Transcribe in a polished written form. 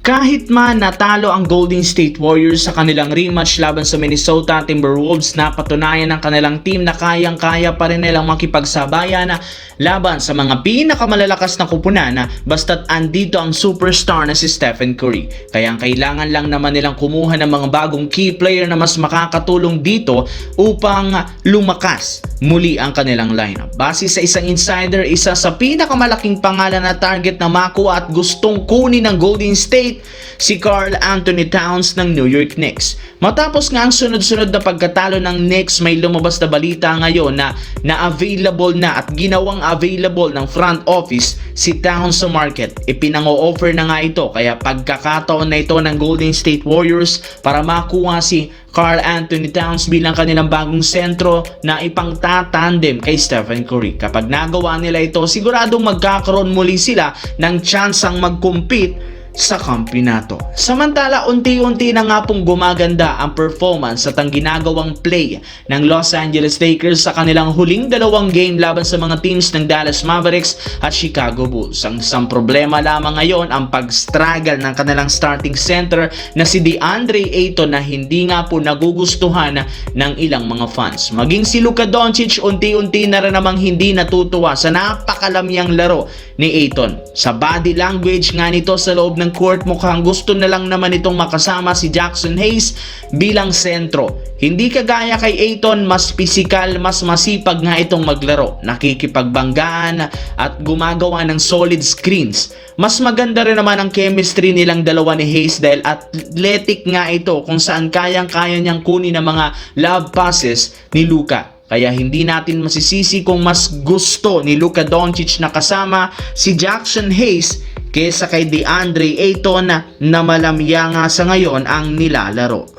Kahit man natalo ang Golden State Warriors sa kanilang rematch laban sa Minnesota Timberwolves, napatunayan ng kanilang team na kayang-kaya pa rin nilang makipagsabayan laban sa mga pinakamalalakas na kupunan basta't andito ang superstar na si Stephen Curry. Kaya kailangan lang naman nilang kumuha ng mga bagong key player na mas makakatulong dito upang lumakas muli ang kanilang lineup. Base sa isang insider, isa sa pinakamalaking pangalan na target na makuha at gustong kunin ng Golden State si Karl Anthony Towns ng New York Knicks. Matapos nga ang sunod-sunod na pagkatalo ng Knicks, may lumabas na balita ngayon na available na at ginawang available ng front office si Towns sa market. Ipinango-offer na nga ito, kaya pagkakataon na ito ng Golden State Warriors para makuha si Karl Anthony Towns bilang kanilang bagong sentro na ipangtatandem kay Stephen Curry. Kapag nagawa nila ito, siguradong magkakaroon muli sila ng tsansang mag-compete sa kampyonato. Samantala, unti-unti na nga pong gumaganda ang performance at ang ginagawang play ng Los Angeles Lakers sa kanilang huling dalawang game laban sa mga teams ng Dallas Mavericks at Chicago Bulls. Ang isang problema lamang ngayon ang pag-struggle ng kanilang starting center na si DeAndre Ayton na hindi nga po nagugustuhan ng ilang mga fans. Maging si Luka Doncic unti-unti na rin namang hindi natutuwa sa napakalamyang laro ni Ayton. Sa body language nga nito sa loob ng court, mukhang gusto na lang naman itong makasama si Jackson Hayes bilang sentro. Hindi kagaya kay Ayton, mas physical, mas masipag nga itong maglaro. Nakikipagbanggaan at gumagawa ng solid screens. Mas maganda rin naman ang chemistry nilang dalawa ni Hayes dahil athletic nga ito kung saan kayang-kaya niyang kunin ang mga lob passes ni Luka. Kaya hindi natin masisisi kung mas gusto ni Luka Doncic na kasama si Jackson Hayes kesa kay DeAndre Ayton na malamya nga sa ngayon ang nilalaro.